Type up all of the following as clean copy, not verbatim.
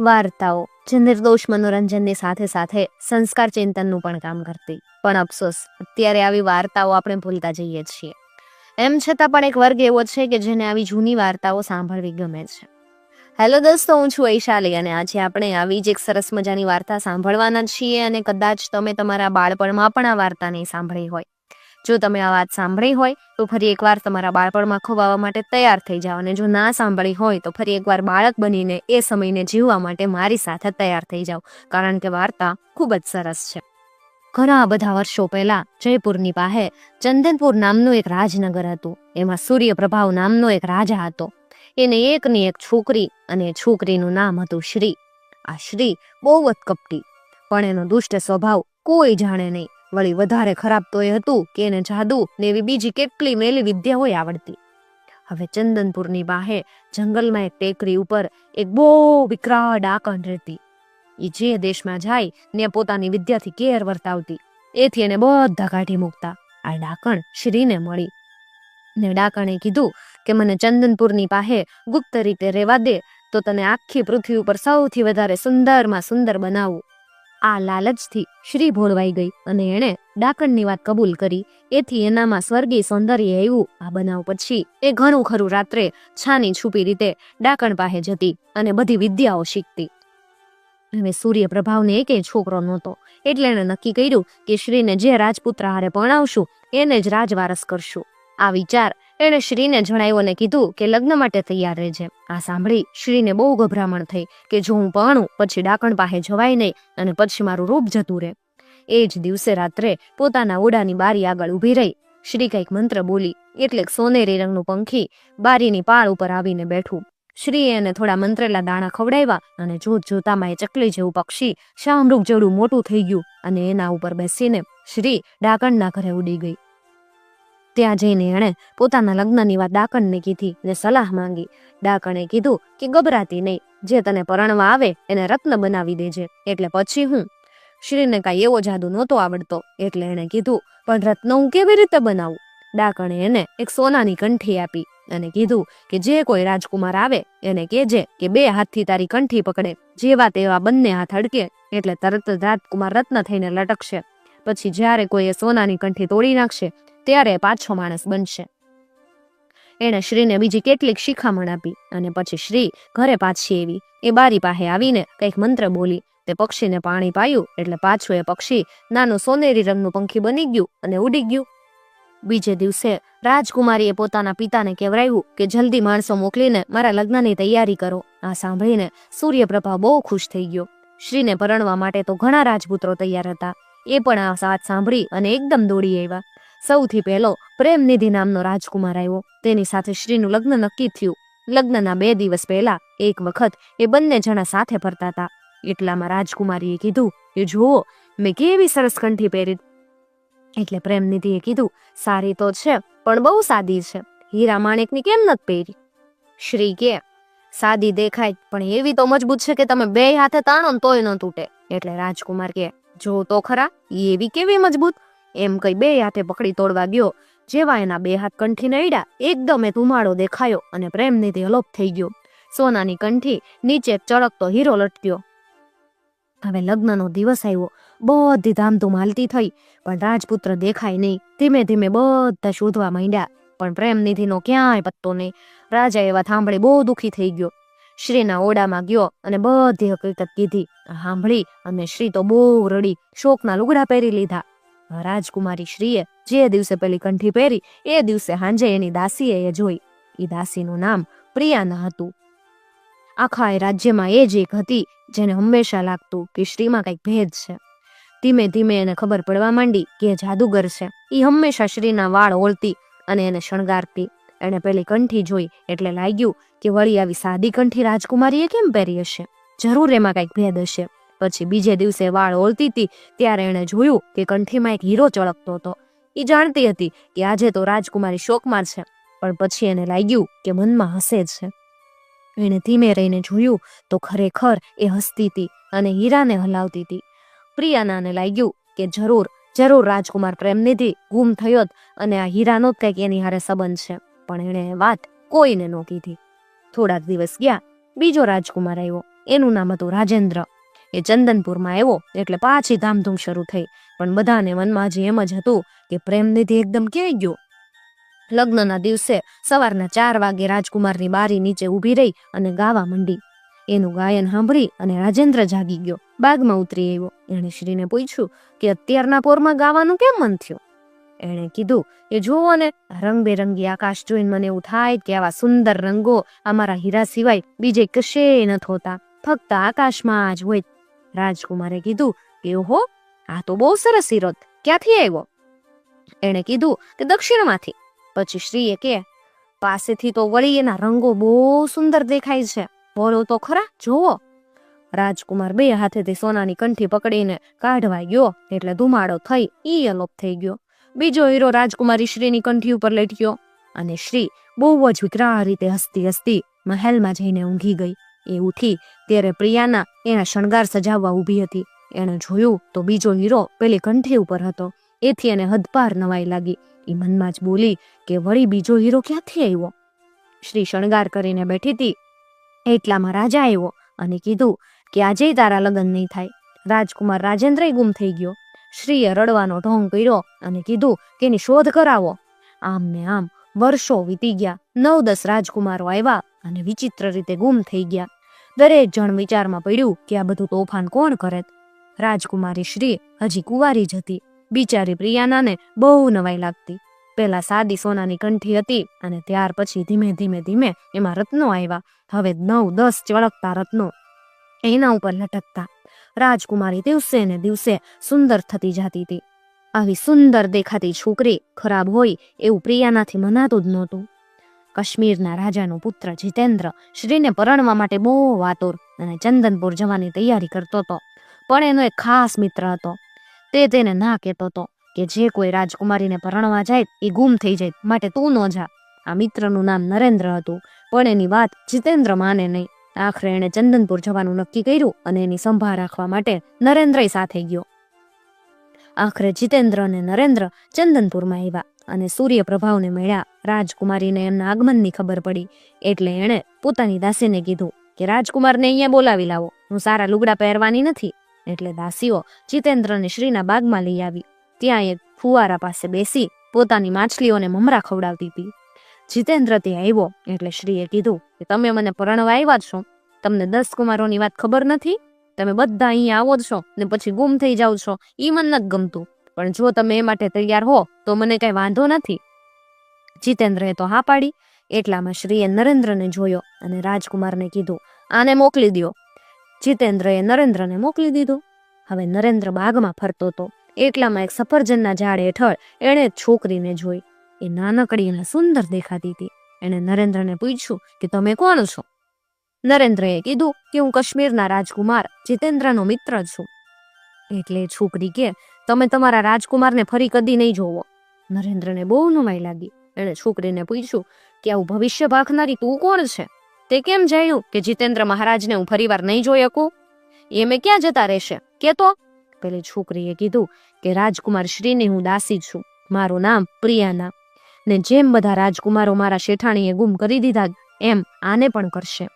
વાર્તાઓ જે નિર્દોષ મનોરંજનની સાથે સાથે સંસ્કાર ચિંતનનું પણ કામ કરતી, પણ અફસોસ અત્યારે આવી વાર્તાઓ આપણે ભૂલતા જઈએ છીએ. એમ છતાં પણ એક વર્ગ એવો છે કે જેને આવી જૂની વાર્તાઓ સાંભળવી ગમે છે. હેલો દોસ્તો, હું છું વૈશાલી અને આજે આપણે આવી જ એક સરસ મજાની વાર્તા સાંભળવાના છીએ અને કદાચ તમે તમારા બાળપણમાં પણ આ વાર્તા નહીં સાંભળી હોય. જો તમે આ વાત સાંભળી હોય તો ફરી એકવાર તમારા બાળપણમાં ખોવાવા માટે તૈયાર થઈ જાઓ, અને જો ના સાંભળી હોય તો ફરી એકવાર બાળક બનીને એ સમયને જીવવા માટે મારી સાથે તૈયાર થઈ જાઓ, કારણ કે વાર્તા ખૂબ જ સરસ છે. ઘણા બધા વર્ષો પહેલા જયપુરની પાસે ચંદનપુર નામનું એક રાજનગર હતું. એમાં સૂર્યપ્રભાવ નામનો એક રાજા હતો. એને એકની એક છોકરી અને છોકરીનું નામ હતું શ્રી. આ શ્રી બહુ જ કપટી, પણ એનો દુષ્ટ સ્વભાવ કોઈ જાણે નહીં. વળી વધારે ખરાબ તો એ હતું કે એને જાદુ ને એવી બીજી કેટલી મેલી વિદ્યાઓ આવડતી. હવે ચંદનપુરની બાહે જંગલમાં એક ટેકરી ઉપર એક બહુ વિકરાળ ડાકણ રહેતી. એ જે દેશમાં જાય ને પોતાની વિદ્યાથી કેર વર્તાવતી. એથી એને બધા કાઢી મૂકતા. આ ડાકણ શ્રીને મળી ને ડાકણે કીધું કે મને ચંદનપુરની પાસે ગુપ્ત રીતે રહેવા દે તો તને આખી પૃથ્વી ઉપર સૌથી વધારે સુંદરમાં સુંદર બનાવું. આ લાલચથી શ્રી ભોળવાઈ ગઈ અને એણે ડાકણની વાત કબૂલ કરી. એથી એનામાં સ્વર્ગીય સૌંદર્ય આવ્યું. આ બનાવ પછી એ ઘણું ખરું રાત્રે છાની છુપી રીતે ડાકણ પાસે જતી અને બધી વિદ્યાઓ શીખતી. હવે સૂર્યપ્રભાવને એકેય છોકરો નહોતો, એટલે એણે નક્કી કર્યું કે શ્રીને જે રાજપુત્ર હારે પરણાવશું એને જ રાજવારસ કરશું. આ વિચાર એણે શ્રીને જણાવ્યો અને કીધું કે લગ્ન માટે તૈયાર રહેજે. આ સાંભળી શ્રીને બહુ ગભરામણ થઈ કે જો હું પરણું પછી ડાકણ પાસે જવાય નહીં અને પછી મારું રૂપ જતું રહે. એ જ દિવસે રાત્રે પોતાના ઓરડાની બારી આગળ ઊભી રહી. શ્રી કંઈક મંત્ર બોલી એટલે સોનેરી રંગનું પંખી બારીની પાળ ઉપર આવીને બેઠું. શ્રીએ એને થોડા મંત્રેલા દાણા ખવડાવ્યા અને જોત જોતામાં એ ચકલી જેવું પક્ષી શામરૂખ જેવડું મોટું થઈ ગયું અને એના ઉપર બેસીને શ્રી ડાકણના ઘરે ઉડી ગઈ. ત્યાં જઈને એણે પોતાના લગ્નની વાત ડાકણને કીધી ને સલાહ માંગી. ડાકણે કીધું કે ગભરાતી નહીં, જે તને પરણવા આવે એને રત્ન બનાવી દેજે. એટલે પછી હું શ્રીને કાંઈ એવો જાદુ નહોતો આવડતો, એટલે એણે કીધું પણ રત્ન હું કેવી રીતે બનાવું? ડાકણે એને એક સોનાની કંઠી આપી અને કીધું કે જે કોઈ રાજકુમાર આવે એને કહેજે કે 2 હાથથી તારી કંઠી પકડે. જેવા તેવા બંને હાથ અડકે એટલે તરત જ રાજકુમાર રત્ન થઈને લટકશે. પછી જ્યારે કોઈ એ સોનાની કંઠી તોડી નાખશે ત્યારે પાછો માણસ બનશે. એણે શ્રીને બીજી કેટલીક શિખામણ આપી અને પછી શ્રી ઘરે પાછી આવી. એ બારી પાસે આવીને કંઈક મંત્ર બોલી. તે પક્ષીને પાણી પાયું એટલે પાછું એ પક્ષી નાનું સોનેરી રંગનું પંખી બની ગયું અને ઉડી ગયું. બીજે દિવસે રાજકુમારીએ પોતાના પિતાને કહેવરાયું કે જલ્દી માણસો મોકલીને મારા લગ્નની તૈયારી કરો. આ સાંભળીને સૂર્યપ્રભાવ બહુ ખુશ થઈ ગયો. શ્રીને પરણવા માટે તો ઘણા રાજપુત્રો તૈયાર હતા. એ પણ આ વાત સાંભળી અને એકદમ દોડી આવ્યા. સૌથી પહેલો પ્રેમનિધિ નામનો રાજકુમાર આવ્યો. તેની સાથે શ્રીનું લગ્ન નક્કી થયું. લગ્નના 2 દિવસ પહેલા એક વખત એ બંને જણા સાથે ફરતા હતા. એટલામાં રાજકુમારીએ કીધું કે જુઓ મેં કેવી સરસ કંઠી પહેરી. એટલે પ્રેમનિધિએ કીધું સારી તો છે પણ બહુ સાદી છે, હીરા માણેકની કેમ નથી પહેરી? શ્રી કે સાદી દેખાય પણ એવી તો મજબૂત છે કે તમે 2 હાથે તાણો ને તોય ન તૂટે. એટલે રાજકુમાર કે જો તો ખરા એવી કેવી મજબૂત? એમ કઈ 2 હાથે પકડી તોડવા ગયો. જેવા એના 2 હાથ કંઠીને અડ્યા એકદમ એ ધુમાડો દેખાયો અને પ્રેમનિધિ અલોપ થઈ ગયો. સોનાની કંઠી નીચે ચળકતો હીરો લટક્યો. હવે લગ્નનો દિવસ આવ્યો. બધી ધામધૂમ હાલતી થઈ પણ રાજપુત્ર દેખાય નહીં. ધીમે ધીમે બધા શોધવા માંડ્યા પણ પ્રેમનિધિનો ક્યાંય પત્તો નહીં. રાજા એવા સાંભળી બહુ દુઃખી થઈ ગયો. શ્રીના ઓરડામાં ગયો અને બધી હકીકત કીધી. સાંભળી અને શ્રી તો બહુ રડી, શોકના લુગડા પહેરી લીધા. રાજકુમારી શ્રીએ જે દિવસે પેલી કંઠી પહેરી એ દિવસે સાંજે એની દાસીએ એ જોઈ. એ દાસીનું નામ પ્રિયાના હતું. આખા એ રાજ્યમાં એ જ એક હતી જેને હંમેશા લાગતું કે શ્રીમાં કંઈક ભેદ છે. ધીમે ધીમે એને ખબર પડવા માંડી કે જાદુગર છે. એ હંમેશા શ્રીના વાળ ઓળતી અને એને શણગારતી. એને પેલી કંઠી જોઈ એટલે લાગ્યું કે વળી આવી સાદી કંઠી રાજકુમારીએ કેમ પહેરી હશે? જરૂર એમાં કંઈક ભેદ હશે. પછી બીજે દિવસે વાળ ઓળતી હતી ત્યારે એણે જોયું કે કંઠીમાં એક હીરો ચળકતો હતો. એ જાણતી હતી કે આજે તો રાજકુમારી શોકમાં છે, પણ પછી એને લાગ્યું કે મનમાં હસે છે. એણે ધીમે રહીને જોયું તો ખરેખર એ હસતી હતી અને હીરાને હલાવતી હતી. પ્રિયાનાને લાગ્યું કે જરૂર રાજકુમાર પ્રેમનિધિ ગુમ થયો અને આ હીરાનો જ કંઈક એની હારે સંબંધ છે, પણ એણે વાત કોઈને ન કીધી. થોડાક દિવસ ગયા બીજો રાજકુમાર આવ્યો. એનું નામ હતું રાજેન્દ્ર. એ ચંદનપુરમાં આવ્યો એટલે પાછી ધામધૂમ શરૂ થઈ. પણ બધાને મનમાં હજી એમ જ હતું કે પ્રેમનિધિ એકદમ ક્યાંય ગયો. લગ્નના દિવસે સવારના 4 વાગે રાજકુમારની બારી નીચે ઊભી રહી અને ગાવા માંડી. એનું ગાયન સાંભળી અને રાજેન્દ્ર જાગી ગયો, બાગમાં ઉતરી આવ્યો. એણે શ્રીને પૂછ્યું કે અત્યારના પોરમાં ગાવાનું કેમ મન થયું? એણે કીધું કે જુઓ ને, રંગબેરંગી આકાશ જોઈને મને એવું થાય કે આવા સુંદર રંગો અમારા હીરા સિવાય બીજે કશે નથી હોતા, ફક્ત આકાશમાં જ હોય. રાજકુમારે કીધું કે ઓહો, આ તો બહુ સરસ હીરો, ક્યાંથી આવ્યો? એણે કીધું કે દક્ષિણમાંથી. પછી શ્રીએ કે પાસેથી તો વળી એના રંગો બહુ સુંદર દેખાય છે, બોલો તો ખરા, જોવો. રાજકુમાર 2 હાથેથી સોનાની કંઠી પકડીને કાઢવા ગયો એટલે ધુમાડો થઈ ઈ અલોપ થઈ ગયો. બીજો હીરો રાજકુમારી શ્રીની કંઠી ઉપર લેટ્યો અને શ્રી બહુ જ વિકરાળ રીતે હસતી હસતી મહેલમાં જઈને ઊંઘી ગઈ. એ ઉઠી ત્યારે પ્રિયાના એના શણગાર સજાવવા ઊભી હતી. એણે જોયું તો બીજો હીરો પેલી કંઠી ઉપર હતો. એથી એને હદપાર નવાઈ લાગી. એ મનમાં જ બોલી કે વળી બીજો હીરો ક્યાંથી આવ્યો? શ્રી શણગાર કરીને બેઠી હતી એટલામાં રાજા આવ્યો અને કીધું કે આજે તારા લગ્ન નહીં થાય. રાજકુમાર રાજેન્દ્ર ગુમ થઈ ગયો. શ્રીએ રડવાનો ઢોંગ કર્યો અને કીધું કે એની શોધ કરાવો. આમ ને આમ વર્ષો વીતી ગયા. 9-10 રાજકુમારો આવ્યા અને વિચિત્ર રીતે ગુમ થઈ ગયા. દરેક જણ વિચારમાં પડ્યું કે આ બધું તોફાન કોણ કરે? રાજકુમારી શ્રી હજી કુંવારી જ હતી. બિચારી પ્રિયાનાને બહુ નવાઈ લાગતી. પેલા સાદી સોનાની કંઠી હતી અને ત્યાર પછી ધીમે ધીમે એમાં રત્નો આવ્યા. હવે 9-10 ચળકતા રત્નો એના ઉપર લટકતા. રાજકુમારી દિવસે ને દિવસે સુંદર થતી જતી હતી. આવી સુંદર દેખાતી છોકરી ખરાબ હોય એવું પ્રિયાનાથી મનાતું જ નહોતું. કાશ્મીરના રાજાનો પુત્ર જીતેન્દ્ર શ્રીને પરણવા માટે બહુ આતુર અને ચંદનપુર જવાની તૈયારી કરતો હતો. પણ એનો એક ખાસ મિત્ર હતો. તે તેને ના કહેતો હતો કે જે કોઈ રાજકુમારીને પરણવા જાય એ ગુમ થઈ જાય, માટે તું ન જા. આ મિત્રનું નામ નરેન્દ્ર હતું. પણ એની વાત જીતેન્દ્ર માને નહીં. આખરે એણે ચંદનપુર જવાનું નક્કી કર્યું અને એની સંભાળ રાખવા માટે નરેન્દ્ર સાથે ગયો. આખરે જીતેન્દ્ર અને નરેન્દ્ર ચંદનપુરમાં આવ્યા અને સૂર્યપ્રભાવને મળ્યા. રાજકુમારીને એમના આગમનની ખબર પડી એટલે એણે પોતાની દાસીને કીધું કે રાજકુમારને અહીંયા બોલાવી લાવો, હું સારા લુગડા પહેરવાની નથી. એટલે દાસીઓ જીતેન્દ્રને શ્રીના બાગમાં લઈ આવી. ત્યાં એક ફુવારા પાસે બેસી પોતાની માછલીઓને મમરા ખવડાવતી હતી. જીતેન્દ્ર ત્યાં આવ્યો એટલે શ્રીએ કીધું કે તમે મને પરણવા આવ્યા છો, તમને 10 કુમારોની વાત ખબર નથી? તમે બધા અહીંયા આવો છો ને પછી ગુમ થઈ જાઓ છો, ઈ મને નથી ગમતું. પણ જો તમે એ માટે તૈયાર હો તો મને કઈ વાંધો નથી. જીતેન્દ્રએ તો હા પાડી. એટલામાં શ્રીએ નરેન્દ્રને જોયો અને રાજકુમારને કીધું આને મોકલી દો. જીતેન્દ્રએ નરેન્દ્રને મોકલી દીધું. હવે નરેન્દ્ર બાગમાં ફરતો હતો. એટલામાં એક સફરજનના ઝાડ હેઠળ એણે છોકરીને જોઈ. એ નાનકડી અને સુંદર દેખાતી હતી. એણે નરેન્દ્રને પૂછ્યું કે તમે કોણ છો? નરેન્દ્રએ કીધું કે હું કાશ્મીરના રાજકુમાર જીતેન્દ્રનો મિત્ર છું. એટલે છોકરી કે તમે તમારા રાજકુમારને ફરી કદી નહીં જોવો. નરેન્દ્રને બહુ નવાઈ લાગી. એણે છોકરીને પૂછ્યું કે આવું ભવિષ્ય ભાખનારી તું કોણ છે? તે કેમ જાણ્યું કે જીતેન્દ્ર મહારાજને હું ફરીવાર નહીં જોઈ શકું? એ મેં ક્યાં જતા રહેશે કે તો? પેલી છોકરીએ કીધું કે રાજકુમાર શ્રીની હું દાસી છું. મારું નામ પ્રિયાના. ને જેમ બધા રાજકુમારો મારા શેઠાણીએ ગુમ કરી દીધા એમ આને પણ કરશે.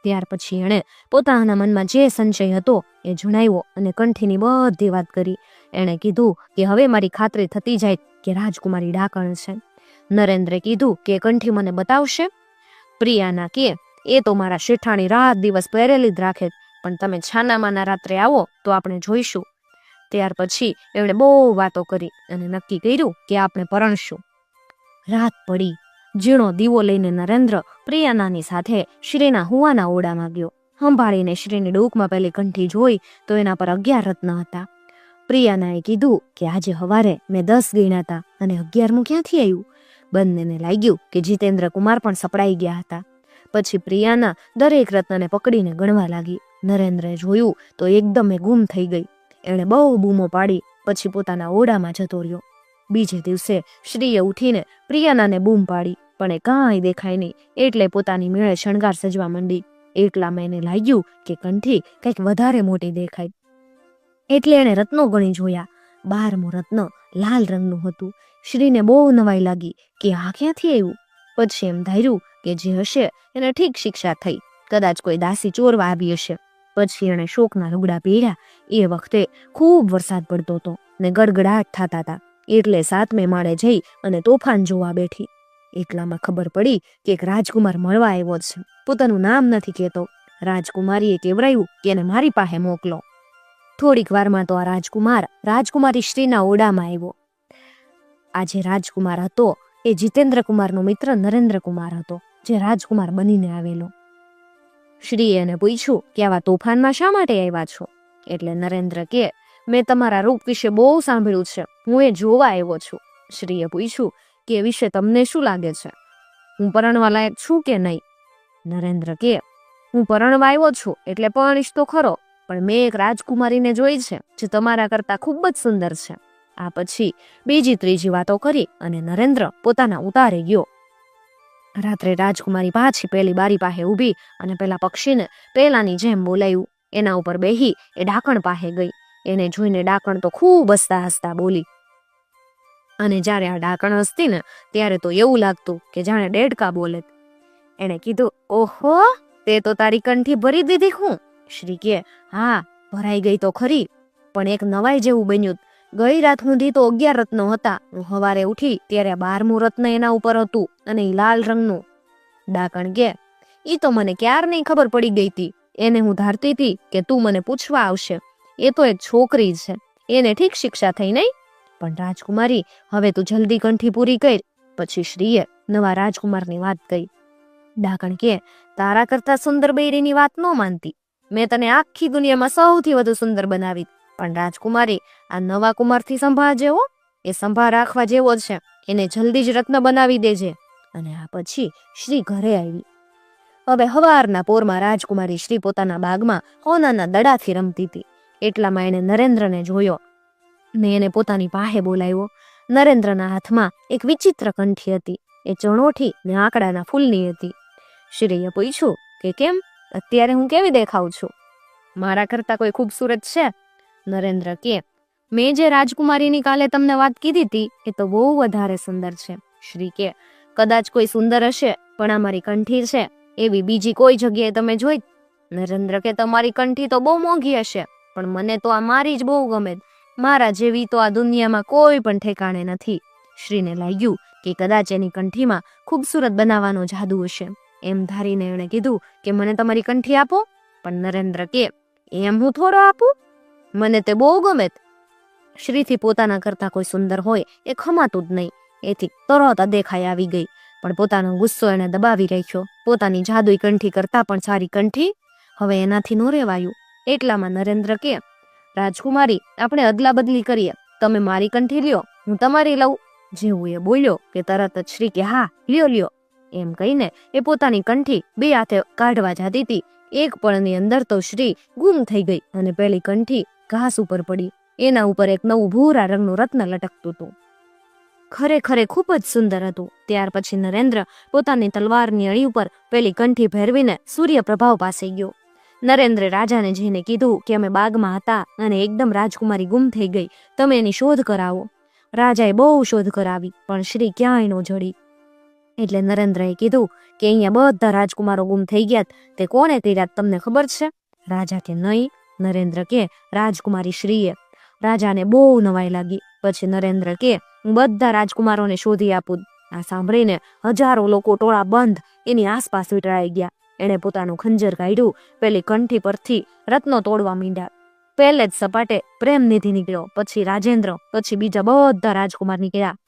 ત્યાર પછી એણે પોતાના મનમાં જે સંશય હતો એ જણાવ્યો અને કંઠીની બધી વાત કરી. એણે કીધું કે હવે મારી ખાતરી થતી જાય કે રાજકુમારી ડાકણ છે. નરેન્દ્રે કીધું કે કંઠી મને બતાવશે? પ્રિયાના કે એ તો મારા શેઠાણી રાત દિવસ પહેરેલી જ રાખે, પણ તમે છાનામાના રાત્રે આવો તો આપણે જોઈશું. ત્યાર પછી એમણે બહુ વાતો કરી અને નક્કી કર્યું કે આપણે પરણશું. રાત પડી. ઝીણો દીવો લઈને નરેન્દ્ર પ્રિયાનાની સાથે શ્રીના હુવાના ઓરડામાં ગયો. સંભાળીને શ્રીની ડોકમાં પેલી કંઠી જોઈ તો એના પર 11 રત્ન હતા. પ્રિયાનાએ કીધું કે આજે સવારે મેં 10 ગણ્યા હતા અને 11મું ક્યાંથી આવ્યું? બંનેને લાગ્યું કે જીતેન્દ્ર કુમાર પણ સપડાઈ ગયા હતા. પછી પ્રિયાના દરેક રત્નને પકડીને ગણવા લાગી. નરેન્દ્રે જોયું તો એકદમ એ ગુમ થઈ ગઈ. એણે બહુ બૂમો પાડી પછી પોતાના ઓરડામાં જતો રહ્યો. બીજે દિવસે શ્રીએ ઉઠીને પ્રિયાનાને બૂમ પાડી પણ એ કાંઈ દેખાય નહીં. એટલે પોતાની મેળે શણગાર સજવા માંડી. એટલામાં એને લાગ્યું કે કંઠી કંઈક વધારે મોટી દેખાય. એટલે એણે રત્નો ગણી જોયા. 12મું રત્ન લાલ રંગનું હતું. શ્રીને બહુ નવાઈ લાગી કે આ ક્યાંથી આવ્યું. પછી એમ ધાર્યું કે જે હશે એને ઠીક શિક્ષા થઈ. કદાચ કોઈ દાસી ચોરવા આવી હશે. પછી એણે શોકના લુગડા પહેર્યા. એ વખતે ખૂબ વરસાદ પડતો હતો ને ગડગડાટ થતા હતા, એટલે 7મે માળે જઈ અને તોફાન જોવા બેઠી. એટલામાં ખબર પડી કે એક રાજકુમાર મળવા આવ્યો છે. પોતાનું નામ નથી કહેતો. રાજકુમારીએ કહેવરાયું કે એને મારી પાસે મોકલો. થોડીક વારમાં તો આ રાજકુમાર રાજકુમારી શ્રીના ઓરડામાં આવ્યો. આ જે રાજકુમાર હતો એ જીતેન્દ્રકુમારનો મિત્ર નરેન્દ્રકુમાર હતો, જે રાજકુમાર બનીને આવેલો. શ્રીએ એને પૂછ્યું કે આવા તોફાનમાં શા માટે આવ્યા છો? એટલે નરેન્દ્ર કે, મેં તમારા રૂપ વિશે બહુ સાંભળ્યું છે, હું એ જોવા આવ્યો છું. શ્રીએ પૂછ્યું કે એ વિશે તમને શું લાગે છે? હું પરણવા લાયક છું કે નહીં? નરેન્દ્ર કે, હું પરણવા આવ્યો છું એટલે પરણીશ તો ખરો, પણ મેં એક રાજકુમારીને જોઈ છે જે તમારા કરતા ખૂબ જ સુંદર છે. આ પછી બીજી ત્રીજી વાતો કરી અને નરેન્દ્ર પોતાના ઉતારે ગયો. રાત્રે રાજકુમારી પાછી પેલી બારી પાસે ઊભી અને પેલા પક્ષીને પેલાની જેમ બોલાયું. એના ઉપર બેહી એ ડાકણ પાસે ગઈ. એને જોઈને ડાકણ તો ખૂબ હસતા હસતા બોલી. અને જ્યારે આ ડાકણ હસતી ને ત્યારે તો એવું લાગતું કે જાણે ડેડકા બોલે. એને કીધું, ઓહો, તે તો તારી કંઠી ભરી દીધી હું? શ્રી કે, હા, ભરાઈ ગઈ તો ખરી, પણ એક નવાઈ જેવું બન્યું. ગઈ રાત સુધી તો 11 રત્નો હતા. હું સવારે ઉઠી ત્યારે 12મું રત્ન એના ઉપર હતું અને એ લાલ રંગનું. ડાકણ કે, ઈ તો મને ક્યારની ખબર પડી ગઈ હતી. એને હું ધારતી હતી કે તું મને પૂછવા આવશે. એ તો એક છોકરી છે, એને ઠીક શિક્ષા થઈ નહીં? પણ રાજકુમારી, હવે તું જલ્દી કંઠી પૂરી કર. પછી શ્રીએ નવા રાજકુમારની વાત કહી. ડાકણ કે, તારા કરતા સુંદર બૈરીની વાત ન માનતી. મેં તને આખી દુનિયામાં સૌથી વધુ સુંદર બનાવી. પણ રાજકુમારી, આ નવા કુમારથી સંભાળ જેવો, એ સંભાળ રાખવા જેવો છે. એને જલ્દી જ રત્ન બનાવી દેજે. અને આ પછી શ્રી ઘરે આવી. હવે હવારના પોરમાં રાજકુમારી શ્રી પોતાના બાગમાં હોનાના દડાથી રમતી હતી. એટલામાં એને નરેન્દ્રને જોયો ને એને પોતાની પાસે બોલાવ્યો. નરેન્દ્રના હાથમાં એક વિચિત્ર કંઠી હતી. એ ચણોઠી ને આંકડાના ફૂલની હતી. શ્રીએ પૂછ્યું કે કેમ, અત્યારે હું કેવી દેખાઉં છું? મારા કરતા કોઈ ખૂબસૂરત છે? નરેન્દ્ર કે, મેં જે રાજકુમારીની કાલે તમને વાત કીધી હતી એ તો બહુ વધારે સુંદર છે. શ્રી કે, કદાચ કોઈ સુંદર હશે, પણ આ મારી કંઠી છે એવી બીજી કોઈ જગ્યાએ તમે જોઈ? નરેન્દ્ર કે, તમારી કંઠી તો બહુ મોંઘી હશે, પણ મને તો આ મારી જ બહુ ગમે. મારા જેવી તો આ દુનિયામાં કોઈ પણ ઠેકાણે નથી. શ્રીને લાગ્યું કે કદાચ એની કંઠીમાં ખૂબસૂરત બનાવવાનો જાદુ હશે. એમ ધારીને એણે કીધું કે મને તમારી કંઠી આપો. પણ નરેન્દ્ર કે, એમ હું થોડો આપું, મને તે બહુ ગમે. શ્રીથી પોતાના કરતા કોઈ સુંદર હોય એ ખમાતું જ નહીં. એથી તરત દેખાઈ આવી ગઈ, પણ પોતાનો ગુસ્સો એને દબાવી રાખ્યો. પોતાની જાદુઈ કંઠી કરતા પણ સારી કંઠી હવે એનાથી ન રેવાયું. એટલામાં નરેન્દ્ર કે, રાજકુમારી, આપણે અદલા બદલી કરીએ. તમે મારી કંઠી લ્યો, હું તમારી લઉં. જેવું એ બોલ્યો કે તરત જ શ્રી કે, હા, લ્યો લ્યો. એમ કહીને એ પોતાની કંઠી 2 હાથે કાઢવા જતી હતી. એક પળની અંદર તો શ્રી ગુમ થઈ ગઈ અને પેલી કંઠી ઘાસ ઉપર પડી. એના ઉપર એક નવું ભૂરા રંગનું રત્ન લટકતું હતું. ખરેખર ખૂબ જ સુંદર હતું. ત્યાર પછી નરેન્દ્ર પોતાની તલવારની અણી ઉપર પેલી કંઠી ભેરવીને સૂર્યપ્રભાવ પાસે ગયો. નરેન્દ્રે રાજાને જઈને કીધું કે અમે બાગમાં હતા અને એકદમ રાજકુમારી ગુમ થઈ ગઈ, તમે એની શોધ કરાવો. રાજાએ બહુ શોધ કરાવી, પણ શ્રી ક્યાંય ન જડી. એટલે નરેન્દ્રએ કીધું કે અહીંયા બધા રાજકુમારો ગુમ થઈ ગયા, તે કોણે કર્યા તમને ખબર છે? રાજા કે, નહીં. નરેન્દ્ર કે, રાજકુમારી શ્રીએ. રાજાને બહુ નવાઈ લાગી. પછી નરેન્દ્ર કે, હું બધા રાજકુમારોને શોધી આપું. આ સાંભળીને હજારો લોકો ટોળા બંધ એની આસપાસ વીંટળાઈ ગયા. એણે પોતાનું ખંજર કાઢ્યું. પેલી કંઠી પરથી રત્નો તોડવા માંડ્યા. પહેલે જ સપાટે પ્રેમનિધિ નીકળ્યો, પછી રાજેન્દ્ર, પછી બીજા બધા રાજકુમાર નીકળ્યા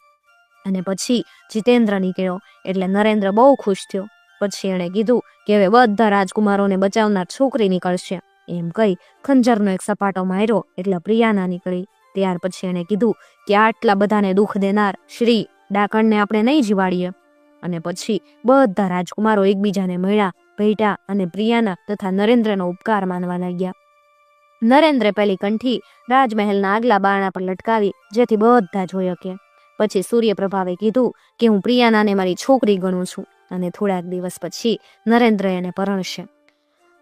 અને પછી જીતેન્દ્ર નીકળ્યો. એટલે નરેન્દ્ર બહુ ખુશ થયો. પછી એણે કીધું કે હવે બધા રાજકુમારોને બચાવનાર છોકરી નીકળશે. એમ કહી ખંજરનો એક સપાટો માર્યો એટલે પ્રિયાના નીકળી. ત્યાર પછી એણે કીધું કે આટલા બધાને દુઃખ દેનાર શ્રી ડાકણને આપણે નહીં જીવાડીએ. અને પછી બધા રાજકુમારો એકબીજાને મળ્યા, ભેટ્યા અને પ્રિયાના તથા નરેન્દ્રનો ઉપકાર માનવા લાગ્યા. નરેન્દ્રે પેલી કંઠી રાજમહેલના આગલા બારણા પર લટકાવી, જેથી બધા જોઈ શકે. પછી સૂર્યપ્રભાવે કીધું કે હું પ્રિયાનાને મારી છોકરી ગણું છું અને થોડાક દિવસ પછી નરેન્દ્ર એને પરણશે.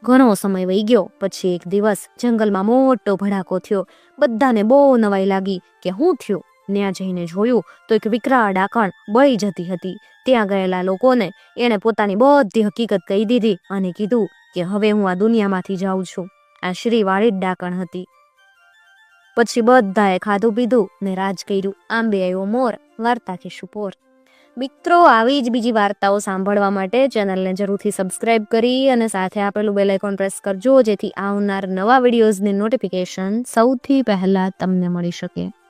ઘણો સમય વહી ગયો. પછી એક દિવસ જંગલમાં મોટો ભડાકો થયો. બધાને બહુ નવાઈ લાગી કે શું થયું. ત્યાં જઈને જોયું તો એક વિકરાળ ડાકણ બળી જતી હતી. ત્યાં ગયેલા લોકોને એણે પોતાની બધી હકીકત કહી દીધી અને કીધું કે હવે હું આ દુનિયામાંથી જાઉં છું. આ શ્રીવાળી જ ડાકણ હતી. પછી બધાએ ખાધું પીધું ને રાજ કર્યું. આંબે આવ્યો મોર, વાર્તા કહેશું પોર. મિત્રો, આવી જ બીજી વાર્તાઓ સાંભળવા માટે ચેનલને જરૂરથી સબસ્ક્રાઇબ કરી અને સાથે આપેલું બેલ આઇકોન પ્રેસ કરજો, જેથી આવનાર નવા વિડીયોઝની નોટિફિકેશન સૌથી પહેલા તમને મળી શકે.